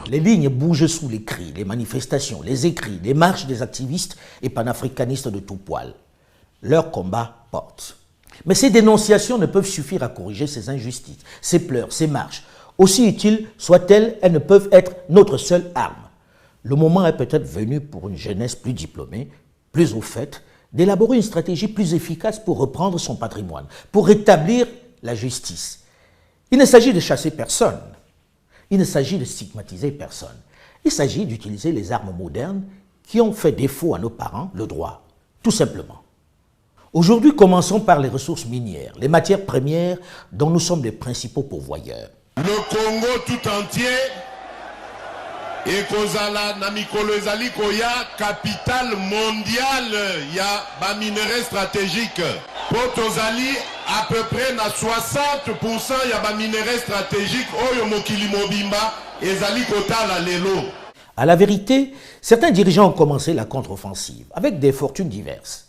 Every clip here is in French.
Les lignes bougent sous les cris, les manifestations, les écrits, les marches des activistes et panafricanistes de tout poil. Leur combat porte. Mais ces dénonciations ne peuvent suffire à corriger ces injustices, ces pleurs, ces marches. Aussi utiles soient-elles, elles ne peuvent être notre seule arme. Le moment est peut-être venu pour une jeunesse plus diplômée, plus au fait, d'élaborer une stratégie plus efficace pour reprendre son patrimoine, pour rétablir la justice. Il ne s'agit de chasser personne, il ne s'agit de stigmatiser personne. Il s'agit d'utiliser les armes modernes qui ont fait défaut à nos parents, le droit, tout simplement. Aujourd'hui, commençons par les ressources minières, les matières premières dont nous sommes les principaux pourvoyeurs. Le Congo tout entier et kozala na mikolo ezali koya capitale mondiale ya ba minerais stratégiques. Potozali à peu près na 60% ya ba minerais stratégiques oyo mokili mobimba ezali kotala lelo. À la vérité, certains dirigeants ont commencé la contre-offensive avec des fortunes diverses.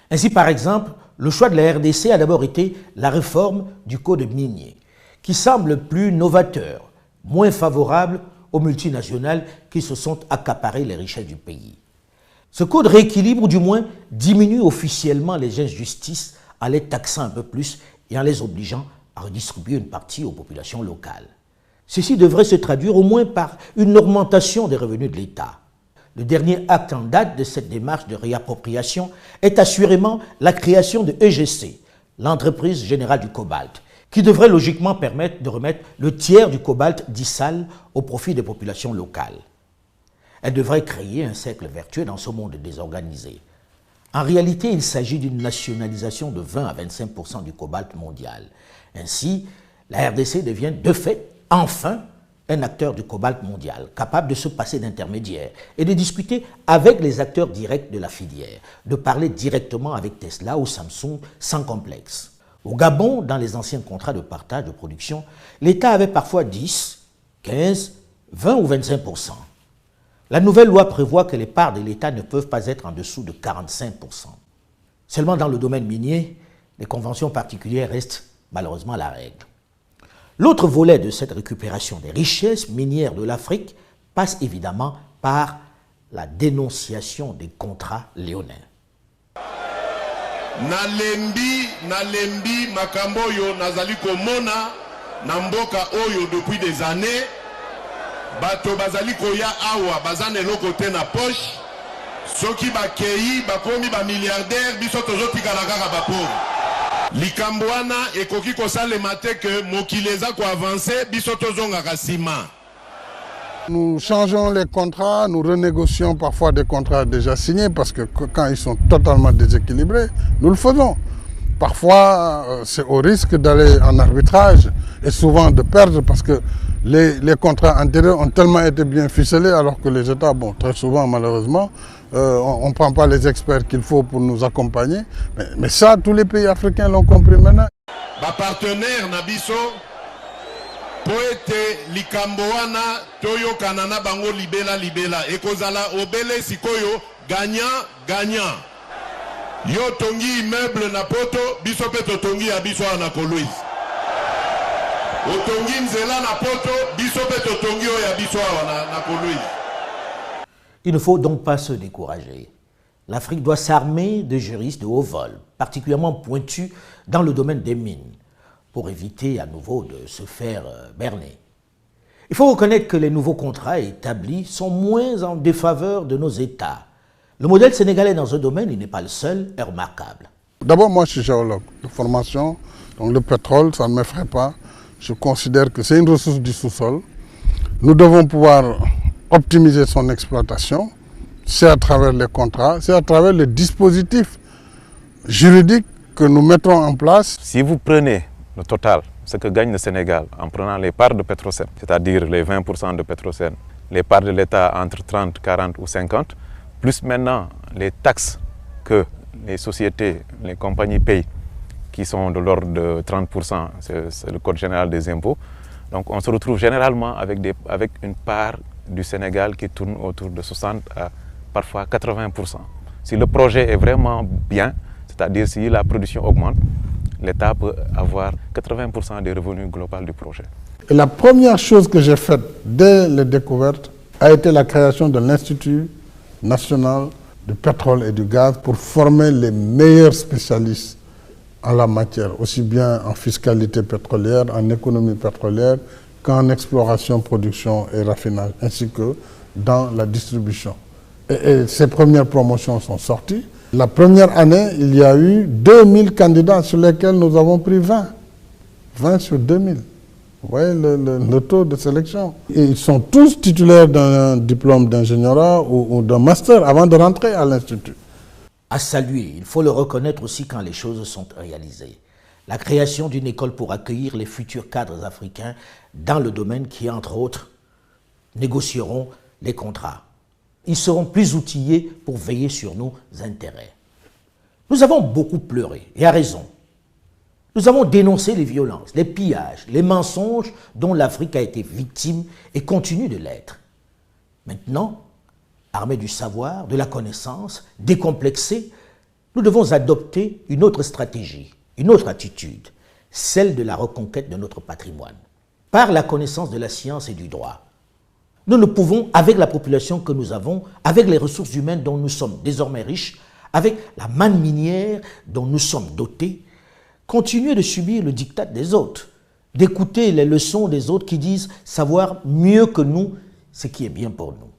Ainsi, par exemple, le choix de la RDC a d'abord été la réforme du code minier, qui semble plus novateur, moins favorable aux multinationales qui se sont accaparées les richesses du pays. Ce code rééquilibre ou du moins diminue officiellement les injustices en les taxant un peu plus et en les obligeant à redistribuer une partie aux populations locales. Ceci devrait se traduire au moins par une augmentation des revenus de l'État. Le dernier acte en date de cette démarche de réappropriation est assurément la création de EGC, l'entreprise générale du cobalt, qui devrait logiquement permettre de remettre le tiers du cobalt dit sale au profit des populations locales. Elle devrait créer un cercle vertueux dans ce monde désorganisé. En réalité, il s'agit d'une nationalisation de 20 à 25% du cobalt mondial. Ainsi, la RDC devient de fait, enfin, un acteur du cobalt mondial, capable de se passer d'intermédiaires et de discuter avec les acteurs directs de la filière, de parler directement avec Tesla ou Samsung sans complexe. Au Gabon, dans les anciens contrats de partage de production, l'État avait parfois 10, 15, 20 ou 25%. La nouvelle loi prévoit que les parts de l'État ne peuvent pas être en dessous de 45%. Seulement dans le domaine minier, les conventions particulières restent malheureusement la règle. L'autre volet de cette récupération des richesses minières de l'Afrique passe évidemment par la dénonciation des contrats léonins. Nalembi makambo yo nazali komona na mboka oyo depuis des années. Bato bazali koya awa bazane eloko te na poche. Soki bakei bakomi ba milliardaire biso tozotikala kaka bapauvre. Likambo wana ekoki kosalema te ke mokili eza ko avancer biso tozongaka nsima. Nous changeons les contrats, nous renégocions parfois des contrats déjà signés parce que quand ils sont totalement déséquilibrés, nous le faisons. Parfois, c'est au risque d'aller en arbitrage et souvent de perdre parce que les contrats antérieurs ont tellement été bien ficelés alors que les États, bon, très souvent malheureusement, on ne prend pas les experts qu'il faut pour nous accompagner. Mais ça, tous les pays africains l'ont compris maintenant. Ma partenaire Nabiso, poete likambo wana toyo kanana bango libela ekozala obele sikoyo gagnant. Yo tongi immeuble na poto biso pe totongi ya biso na Kolwezi. Otongi nzela na poto biso pe totongi ya biso na Kolwezi. Il ne faut donc pas se décourager. L'Afrique doit s'armer de juristes de haut vol, particulièrement pointus dans le domaine des mines, pour éviter à nouveau de se faire berner. Il faut reconnaître que les nouveaux contrats établis sont moins en défaveur de nos États. Le modèle sénégalais dans ce domaine, il n'est pas le seul, est remarquable. D'abord, moi je suis géologue de formation, donc le pétrole, ça ne m'effraie pas. Je considère que c'est une ressource du sous-sol. Nous devons pouvoir optimiser son exploitation. C'est à travers les contrats, c'est à travers les dispositifs juridiques que nous mettons en place. Si vous prenez le total, ce que gagne le Sénégal en prenant les parts de Petrosen, c'est-à-dire les 20% de Petrosen, les parts de l'État entre 30, 40 ou 50, plus maintenant les taxes que les sociétés, les compagnies payent, qui sont de l'ordre de 30%, c'est le Code général des impôts. Donc on se retrouve généralement avec une part du Sénégal qui tourne autour de 60 à parfois 80%. Si le projet est vraiment bien, c'est-à-dire si la production augmente, l'État peut avoir 80% des revenus globaux du projet. Et la première chose que j'ai faite dès les découvertes a été la création de l'Institut national du pétrole et du gaz pour former les meilleurs spécialistes en la matière, aussi bien en fiscalité pétrolière, en économie pétrolière, qu'en exploration, production et raffinage, ainsi que dans la distribution. Et ces premières promotions sont sorties. La première année, il y a eu 2000 candidats sur lesquels nous avons pris 20. 20 sur 2000. Vous voyez le taux de sélection. Et ils sont tous titulaires d'un diplôme d'ingénierat ou d'un master avant de rentrer à l'Institut. À saluer, il faut le reconnaître aussi quand les choses sont réalisées. La création d'une école pour accueillir les futurs cadres africains dans le domaine qui, entre autres, négocieront les contrats. Ils seront plus outillés pour veiller sur nos intérêts. Nous avons beaucoup pleuré, et à raison. Nous avons dénoncé les violences, les pillages, les mensonges dont l'Afrique a été victime et continue de l'être. Maintenant, armés du savoir, de la connaissance, décomplexés, nous devons adopter une autre stratégie, une autre attitude, celle de la reconquête de notre patrimoine, par la connaissance de la science et du droit. Nous ne pouvons, avec la population que nous avons, avec les ressources humaines dont nous sommes désormais riches, avec la manne minière dont nous sommes dotés, continuer de subir le diktat des autres, d'écouter les leçons des autres qui disent savoir mieux que nous ce qui est bien pour nous,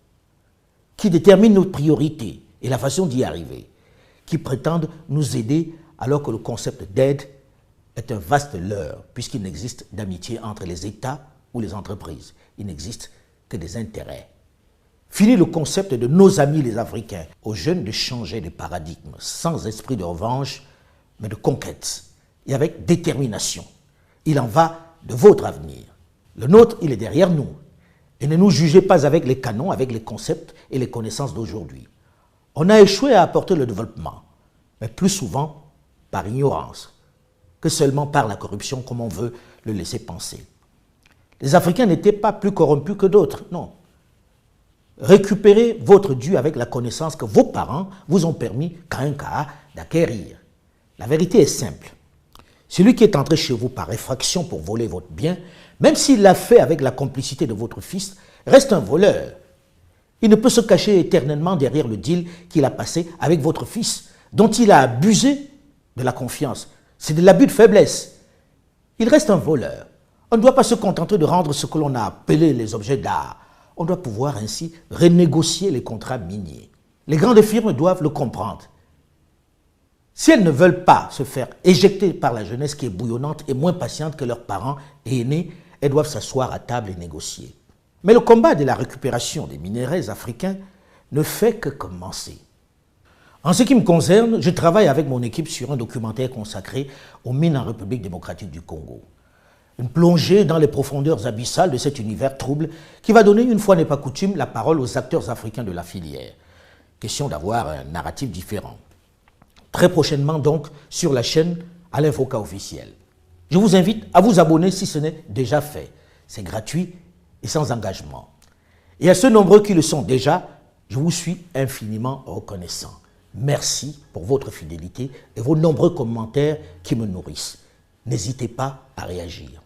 qui déterminent nos priorités et la façon d'y arriver, qui prétendent nous aider alors que le concept d'aide est un vaste leurre, puisqu'il n'existe d'amitié entre les États ou les entreprises. Il n'existe que des intérêts. Fini le concept de nos amis les Africains, aux jeunes de changer de paradigme, sans esprit de revanche, mais de conquête, et avec détermination. Il en va de votre avenir. Le nôtre, il est derrière nous. Et ne nous jugez pas avec les canons, avec les concepts et les connaissances d'aujourd'hui. On a échoué à apporter le développement, mais plus souvent par ignorance, que seulement par la corruption, comme on veut le laisser penser. Les Africains n'étaient pas plus corrompus que d'autres, non. Récupérez votre dû avec la connaissance que vos parents vous ont permis, qu'à un cas, d'acquérir. La vérité est simple. Celui qui est entré chez vous par effraction pour voler votre bien, même s'il l'a fait avec la complicité de votre fils, reste un voleur. Il ne peut se cacher éternellement derrière le deal qu'il a passé avec votre fils, dont il a abusé de la confiance. C'est de l'abus de faiblesse. Il reste un voleur. On ne doit pas se contenter de rendre ce que l'on a appelé les objets d'art. On doit pouvoir ainsi renégocier les contrats miniers. Les grandes firmes doivent le comprendre. Si elles ne veulent pas se faire éjecter par la jeunesse qui est bouillonnante et moins patiente que leurs parents et aînés, elles doivent s'asseoir à table et négocier. Mais le combat de la récupération des minéraux africains ne fait que commencer. En ce qui me concerne, je travaille avec mon équipe sur un documentaire consacré aux mines en République démocratique du Congo. Une plongée dans les profondeurs abyssales de cet univers trouble qui va donner, une fois n'est pas coutume, la parole aux acteurs africains de la filière. Question d'avoir un narratif différent. Très prochainement donc sur la chaîne Alain Foka officiel. Je vous invite à vous abonner si ce n'est déjà fait. C'est gratuit et sans engagement. Et à ceux nombreux qui le sont déjà, je vous suis infiniment reconnaissant. Merci pour votre fidélité et vos nombreux commentaires qui me nourrissent. N'hésitez pas à réagir.